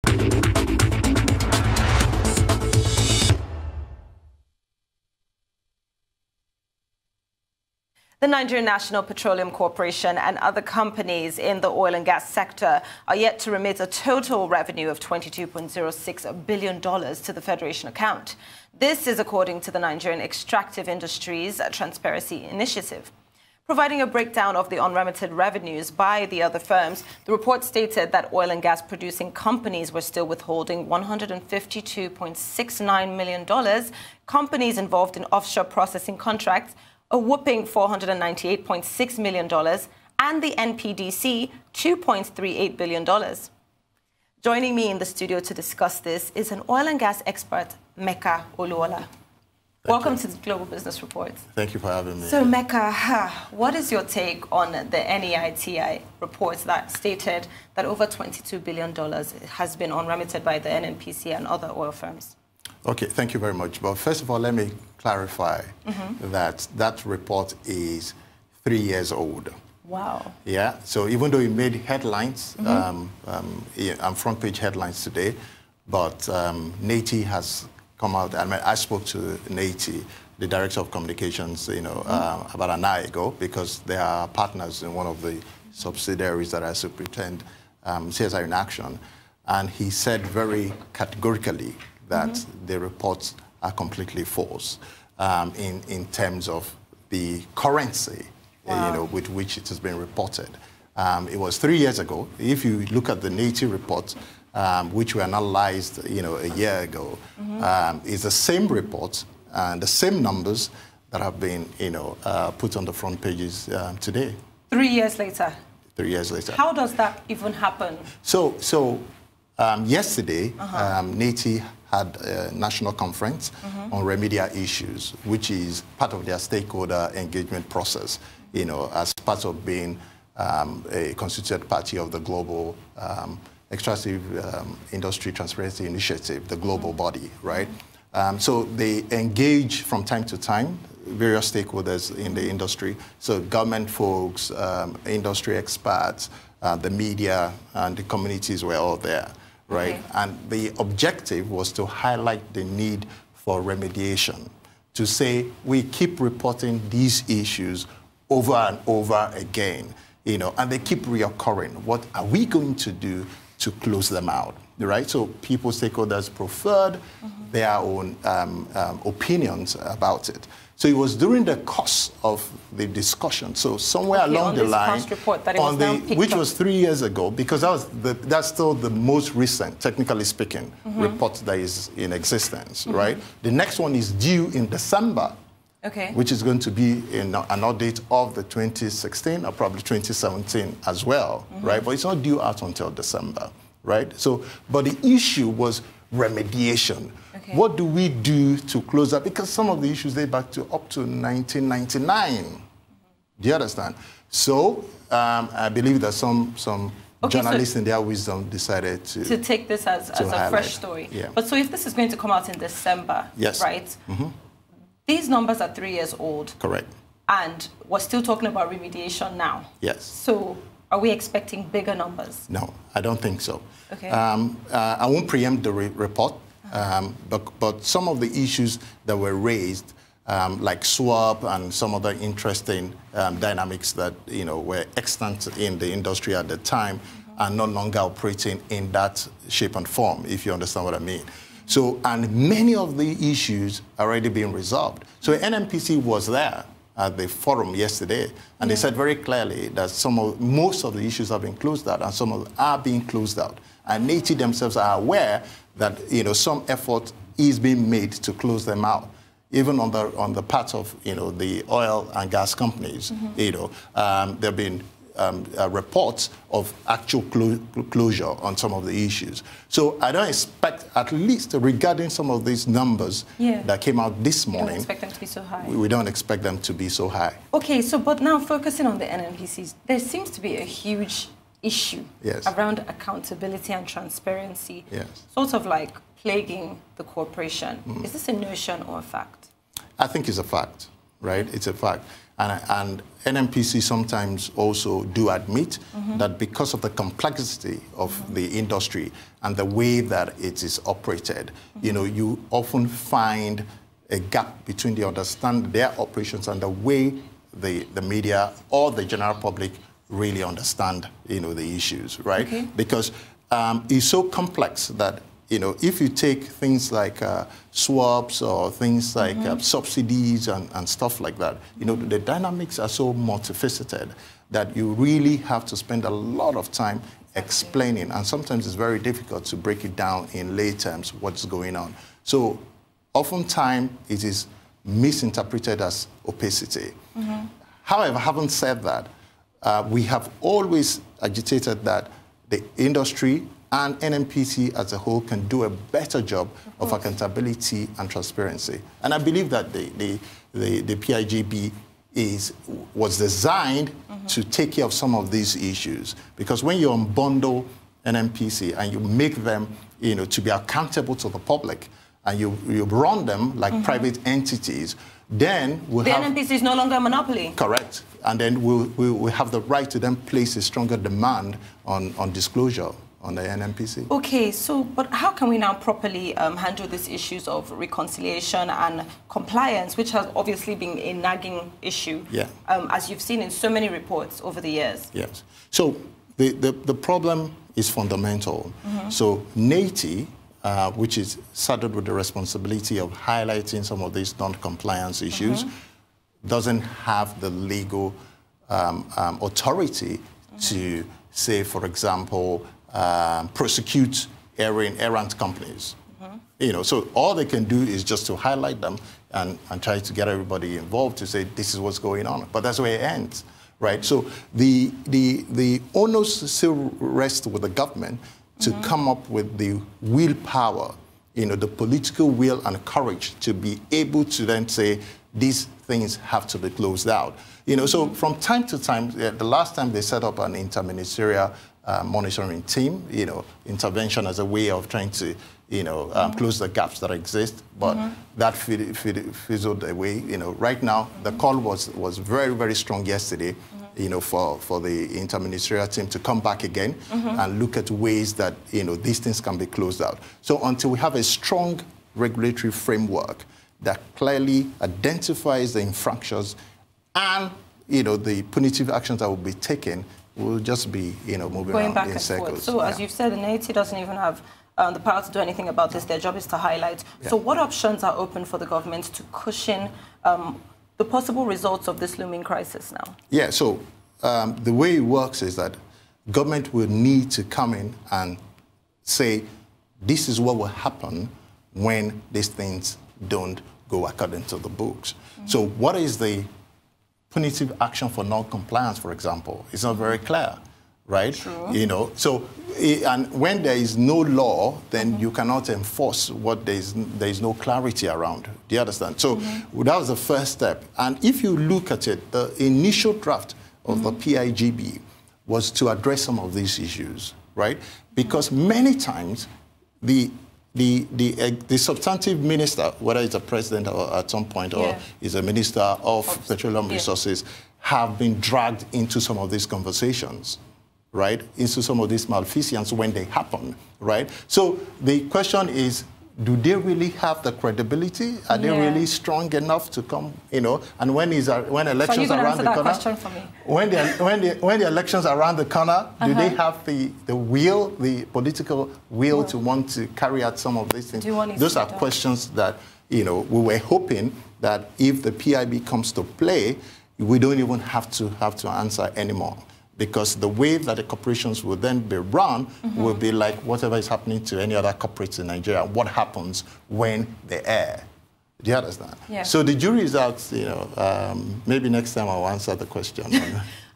The Nigerian National Petroleum Corporation and other companies in the oil and gas sector are yet to remit a total revenue of $22.06 billion to the Federation account. This is according to the Nigerian Extractive Industries Transparency Initiative. Providing a breakdown of the unremitted revenues by the other firms, the report stated that oil and gas producing companies were still withholding $152.69 million, companies involved in offshore processing contracts a whopping $498.6 million, and the NPDC, $2.38 billion. Joining me in the studio to discuss this is an oil and gas expert, Meka Olowola. Welcome to the Global Business Report. Thank you for having me. So, Meka, what is your take on the NITI reports that stated that over $22 billion has been unremitted by the NNPC and other oil firms? Okay, thank you very much. But first of all, let me clarify that that report is 3 years old. Wow. Yeah, so even though it made headlines, and front page headlines today, but NITI has come out. I mean, I spoke to NITI, the Director of Communications, about an hour ago, because they are partners in one of the subsidiaries that I superintend CSIR in action. And he said very categorically that the reports are completely false in terms of the currency, with which it has been reported. It was 3 years ago. If you look at the NITI report, which we analyzed, a year ago, it's the same report and the same numbers that have been, put on the front pages today. 3 years later. 3 years later. How does that even happen? So yesterday, NITI had a national conference on remedial issues, which is part of their stakeholder engagement process, as part of being a constituent party of the Global Extractive Industry Transparency Initiative, the global body, right? So they engage from time to time various stakeholders in the industry, so government folks, industry experts, the media, and the communities were all there. Right, and the objective was to highlight the need for remediation, to say we keep reporting these issues over and over again, and they keep reoccurring. What are we going to do to close them out? Right, so people, stakeholders preferred their own opinions about it. So it was during the course of the discussion. So somewhere along the line, which was 3 years ago, because that's still the most recent, technically speaking, report that is in existence, right? The next one is due in December, which is going to be an audit of the 2016 or probably 2017 as well, right? But it's not due out until December, right? So, but the issue was remediation. What do we do to close that? Because some of the issues date back to up to 1999. Do you understand? So I believe that some journalists in their wisdom decided to take this as a fresh story. Yeah. But so if this is going to come out in December, right? These numbers are 3 years old. Correct. And we're still talking about remediation now. Yes. So are we expecting bigger numbers? No, I don't think so. I won't preempt the report, but some of the issues that were raised, like swap and some other interesting dynamics that were extant in the industry at the time, are no longer operating in that shape and form, if you understand what I mean. So, and many of the issues are already being resolved. So NNPC was there at the forum yesterday, and they said very clearly that most of the issues have been closed out, and some of them are being closed out. And NITI themselves are aware that some effort is being made to close them out, even on the part of the oil and gas companies. There have been reports of actual closure on some of the issues. So I don't expect, at least regarding some of these numbers that came out this morning, you don't expect them to be so high. We don't expect them to be so high. Okay, so but now focusing on the NNPCs, there seems to be a huge issue around accountability and transparency, sort of like plaguing the corporation. Is this a notion or a fact? I think it's a fact, right? It's a fact. And NNPC sometimes also do admit that because of the complexity of the industry and the way that it is operated, you know, you often find a gap between the understanding their operations and the way the media or the general public really understand, you know, the issues, right? Okay. Because it's so complex that, you know, if you take things like swaps or things like subsidies and stuff like that, you know, the dynamics are so multifaceted that you really have to spend a lot of time explaining, and sometimes it's very difficult to break it down in lay terms what's going on. So oftentimes it is misinterpreted as opacity. However, having said that, we have always agitated that the industry and NNPC as a whole can do a better job of accountability and transparency. And I believe that the PIGB was designed to take care of some of these issues. Because when you unbundle NNPC and you make them, you know, to be accountable to the public, and you run them like private entities, then we'll have... The NNPC is no longer a monopoly. Correct. And then we'll have the right to then place a stronger demand on disclosure on the NNPC. Okay, so, but how can we now properly handle these issues of reconciliation and compliance, which has obviously been a nagging issue, as you've seen in so many reports over the years? Yes. So the problem is fundamental. So NITI, which is saddled with the responsibility of highlighting some of these non-compliance issues, doesn't have the legal authority to say, for example, prosecute errant companies. You know, so all they can do is just to highlight them and try to get everybody involved to say this is what's going on. But that's where it ends, right? So the onus still rests with the government to come up with the willpower, you know, the political will and courage to be able to then say these things have to be closed out. You know, so from time to time, the last time they set up an interministerial monitoring team, you know, intervention as a way of trying to, you know, close the gaps that exist, but that fizzled away. You know, right now, the call was very, very strong yesterday, you know, for the interministerial team to come back again and look at ways that, you know, these things can be closed out. So until we have a strong regulatory framework that clearly identifies the infractions and, you know, the punitive actions that will be taken, we'll just be, you know, moving going around in circles. So as you've said, the NITI doesn't even have the power to do anything about this. Their job is to highlight. So what options are open for the government to cushion the possible results of this looming crisis now? Yeah, so the way it works is that government will need to come in and say, this is what will happen when these things don't go according to the books. So what is the punitive action for non-compliance, for example? It's not very clear, right? True. You know, so, and when there is no law, then you cannot enforce what there is no clarity around. Do you understand? So that was the first step. And if you look at it, the initial draft of the PIGB was to address some of these issues, right? Because many times the substantive minister, whether it's a president or at some point or is a minister of petroleum resources, have been dragged into some of these conversations, right? Into some of these malfeasance when they happen, right? So the question is, do they really have the credibility? Are they really strong enough to come, you know? And when elections are around the corner, when the elections are around the corner, do they have the will, the political will to want to carry out some of these things? Those are questions that, you know, we were hoping that if the PIB comes to play, we don't even have to answer anymore. Because the way that the corporations will then be run will be like whatever is happening to any other corporates in Nigeria. What happens when they err? Do you understand? Yeah. So the jury is out, you know, maybe next time I'll answer the question.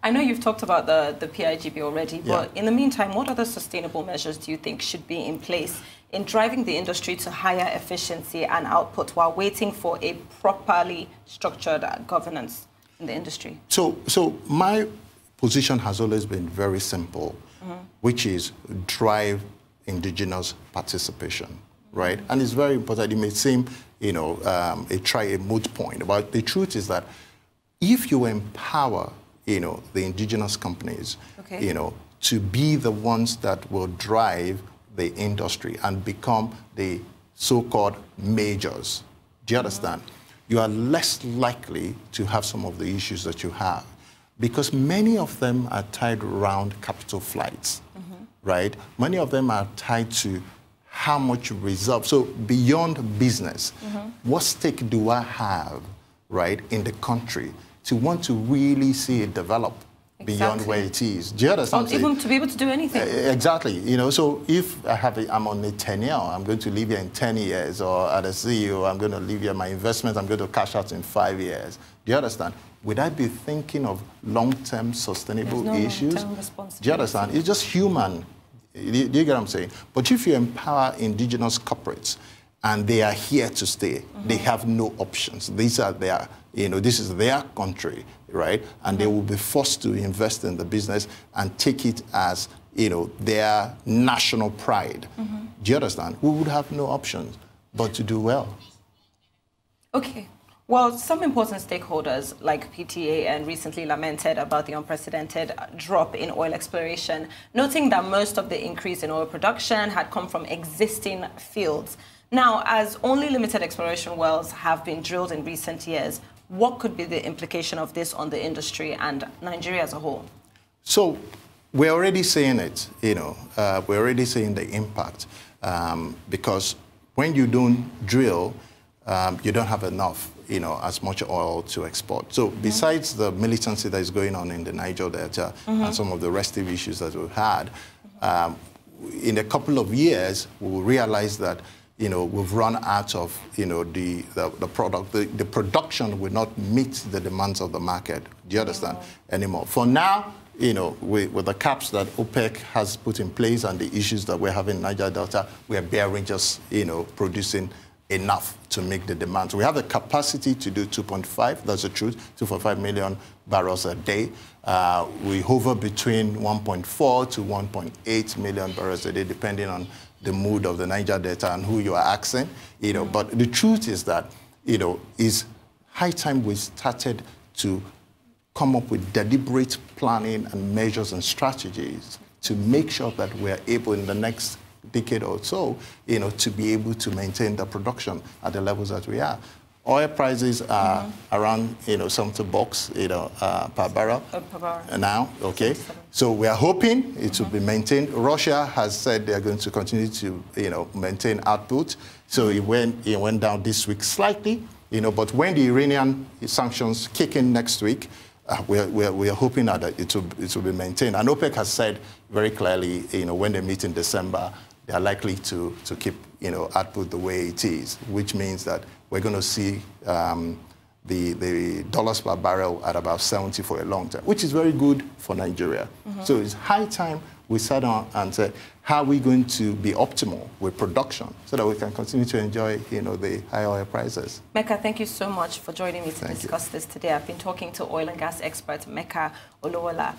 I know you've talked about the PIGB already, but in the meantime, what other sustainable measures do you think should be in place in driving the industry to higher efficiency and output while waiting for a properly structured governance in the industry? So my position has always been very simple, which is drive indigenous participation, right? And it's very important. It may seem, you know, a moot point, but the truth is that if you empower, the indigenous companies, to be the ones that will drive the industry and become the so-called majors, do you understand? You are less likely to have some of the issues that you have, because many of them are tied around capital flights, right? Many of them are tied to how much reserve. So beyond business, what stake do I have, right, in the country to want to really see it develop beyond where it is? Do you understand? Or even to be able to do anything. Exactly. So if I'm on a tenure, I'm going to live here in 10 years, or at a CEO, I'm going to live here, my investment, I'm going to cash out in 5 years. Do you understand? Would I be thinking of long-term sustainable issues? Long-term responsibility. Do you understand? It's just human. Do you get what I'm saying? But if you empower indigenous corporates, and they are here to stay, they have no options. These are their, this is their country, right? And they will be forced to invest in the business and take it as, their national pride. Do you understand? We would have no options but to do well. Okay. Well, some important stakeholders like PTAN recently lamented about the unprecedented drop in oil exploration, noting that most of the increase in oil production had come from existing fields. Now, as only limited exploration wells have been drilled in recent years, what could be the implication of this on the industry and Nigeria as a whole? So we're already seeing it, we're already seeing the impact, because when you don't drill, you don't have enough, as much oil to export. So besides the militancy that is going on in the Niger Delta and some of the restive issues that we've had, in a couple of years, we will realize that, we've run out of, the product. The production will not meet the demands of the market, do you understand, anymore. For now, with the caps that OPEC has put in place and the issues that we're having in Niger Delta, we are barely just, producing enough to make the demand. So we have the capacity to do 2.5, that's the truth, 2.5 million barrels a day. We hover between 1.4 to 1.8 million barrels a day, depending on the mood of the Niger Delta and who you are asking. But the truth is that, it's high time we started to come up with deliberate planning and measures and strategies to make sure that we're able in the next decade or so, to be able to maintain the production at the levels that we are. Oil prices are around, $70, per barrel now, okay? So we are hoping it will be maintained. Russia has said they're going to continue to, maintain output. So it went down this week slightly, but when the Iranian sanctions kick in next week, we are hoping that it will be maintained. And OPEC has said very clearly, when they meet in December, they are likely to keep, output the way it is, which means that we're going to see the dollars per barrel at about 70 for a long time, which is very good for Nigeria. So it's high time we sat down and said, how are we going to be optimal with production so that we can continue to enjoy, the high oil prices? Meka, thank you so much for joining me to discuss this today. I've been talking to oil and gas expert Meka Olowola.